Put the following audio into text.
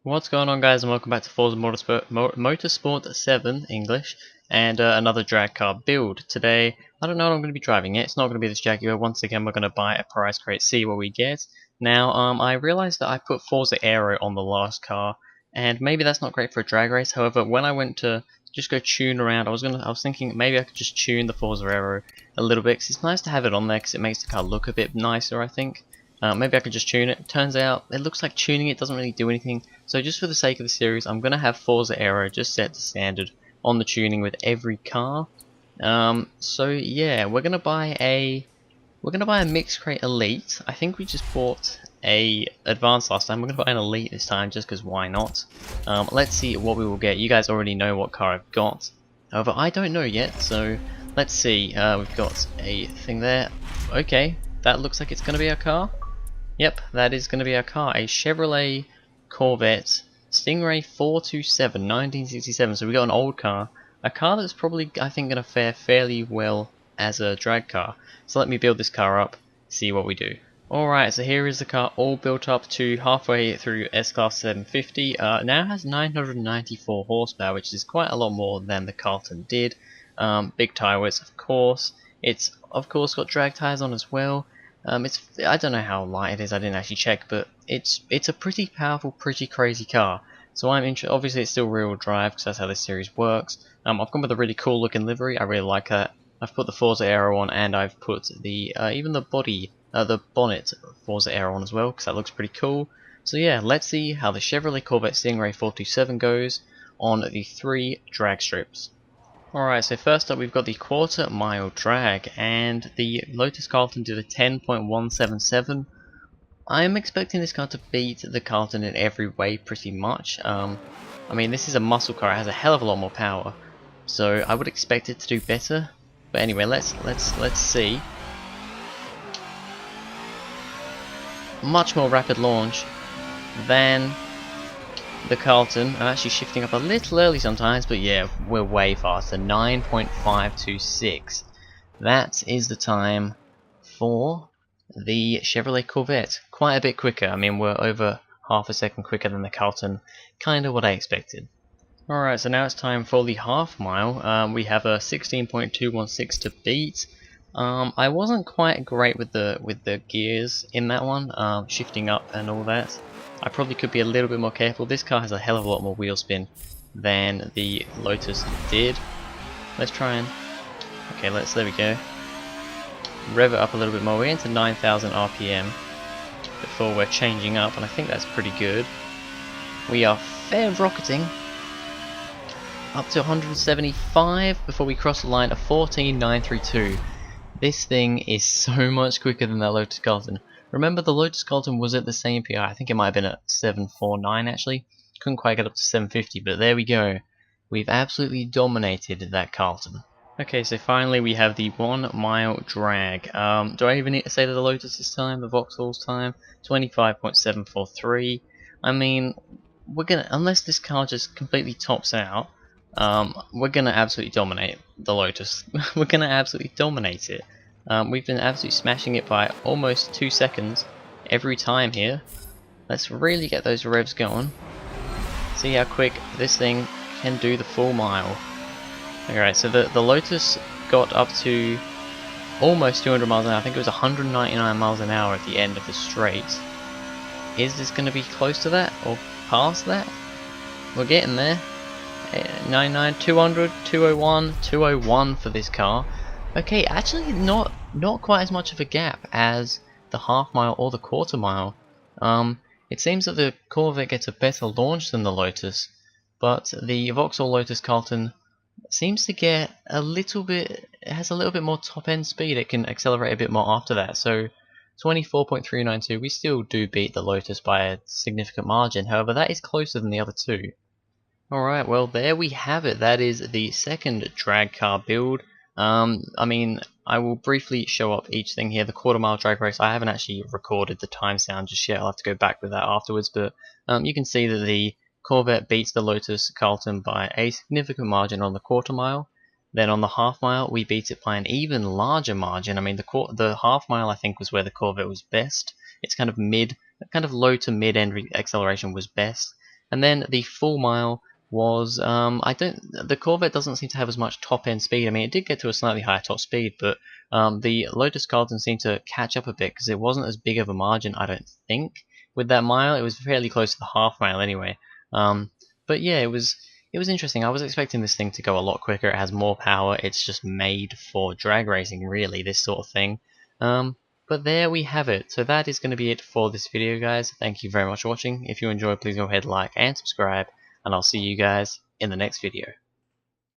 What's going on, guys, and welcome back to Forza Motorsport 7 English and another drag car build. Today, I don't know what I'm going to be driving yet. It's not going to be this Jaguar. Once again, we're going to buy a prize crate, see what we get. Now, I realized that I put Forza Aero on the last car, and maybe that's not great for a drag race. However, when I went to just go tune around, I was thinking maybe I could just tune the Forza Aero a little bit, because it's nice to have it on there because it makes the car look a bit nicer, I think. Maybe I could just tune it. Turns out it looks like tuning it doesn't really do anything. So just for the sake of the series, I'm going to have Forza Aero just set to standard on the tuning with every car. So yeah, we're going to buy a mixed crate Elite. I think we just bought a Advanced last time. We're going to buy an Elite this time just because why not? Let's see what we will get. You guys already know what car I've got. However, I don't know yet, so let's see. We've got a thing there. Okay, that looks like it's going to be our car. Yep, that is going to be our car, a Chevrolet Corvette Stingray 427, 1967. So we got an old car, a car that's probably, I think, going to fare fairly well as a drag car. So let me build this car up, see what we do. Alright, so here is the car all built up to halfway through S-Class 750. Now has 994 horsepower, which is quite a lot more than the Carlton did. Big tyre widths, of course. It's, of course, got drag tyres on as well. I don't know how light it is, I didn't actually check, but it's a pretty powerful, pretty crazy car. So I'm interested. Obviously it's still rear-wheel drive because that's how this series works. I've gone with a really cool looking livery, I really like that. I've put the Forza Aero on, and I've put the even the body, the bonnet Forza Aero on as well, because that looks pretty cool. So yeah, let's see how the Chevrolet Corvette Stingray 427 goes on the 3 drag strips. Alright, so first up we've got the quarter-mile drag, and the Lotus Carlton did a 10.177. I'm expecting this car to beat the Carlton in every way, pretty much. I mean, this is a muscle car, it has a hell of a lot more power, so I would expect it to do better. But anyway, let's see. Much more rapid launch than the Carlton. I'm actually shifting up a little early sometimes, but yeah, we're way faster. 9.526. That is the time for the Chevrolet Corvette. Quite a bit quicker. I mean, we're over half a second quicker than the Carlton. Kind of what I expected. Alright, so now it's time for the half mile. We have a 16.216 to beat. I wasn't quite great with the gears in that one, shifting up and all that. I probably could be a little bit more careful. This car has a hell of a lot more wheel spin than the Lotus did. Let's try and... okay, there we go. Rev it up a little bit more. We're into 9,000 RPM before we're changing up, and I think that's pretty good. We are fair rocketing up to 175 before we cross the line of 14.932. This thing is so much quicker than that Lotus Carlton. Remember, the Lotus Carlton was at the same PI. I think it might have been at 749 actually. Couldn't quite get up to 750, but there we go. We've absolutely dominated that Carlton. Okay, so finally we have the 1 mile drag. Do I even need to say that the Lotus this time? The Vauxhall's time? 25.743. I mean, we're gonna, unless this car just completely tops out, we're gonna absolutely dominate the Lotus. We're gonna absolutely dominate it. We've been absolutely smashing it by almost 2 seconds every time here. Let's really get those revs going. See how quick this thing can do the full mile. Alright, so the Lotus got up to almost 200 miles an hour. I think it was 199 miles an hour at the end of the straight. Is this going to be close to that or past that? We're getting there. 99, 200, 201, 201 for this car. Okay, actually not quite as much of a gap as the half mile or the quarter mile. It seems that the Corvette gets a better launch than the Lotus, but the Vauxhall Lotus Carlton seems to get a little bit, it has a little bit more top end speed. It can accelerate a bit more after that. So 24.392, we still do beat the Lotus by a significant margin. However, that is closer than the other two. Alright, well there we have it. That is the second drag car build. I mean, I will briefly show up each thing here. The quarter mile drag race, I haven't actually recorded the timestamp just yet. I'll have to go back with that afterwards, but you can see that the Corvette beats the Lotus Carlton by a significant margin on the quarter mile. Then on the half mile, we beat it by an even larger margin. I mean, the half mile I think was where the Corvette was best. It's kind of low to mid end acceleration was best. And then the full mile was the Corvette doesn't seem to have as much top end speed. I mean, it did get to a slightly higher top speed, but the Lotus Carlton seemed to catch up a bit because it wasn't as big of a margin, I don't think, with that mile. It was fairly close to the half mile anyway. But yeah, it was interesting. I was expecting this thing to go a lot quicker. It has more power. It's just made for drag racing, really, this sort of thing. But there we have it. So that is going to be it for this video, guys. Thank you very much for watching. If you enjoyed, please go ahead, like, and subscribe. And I'll see you guys in the next video.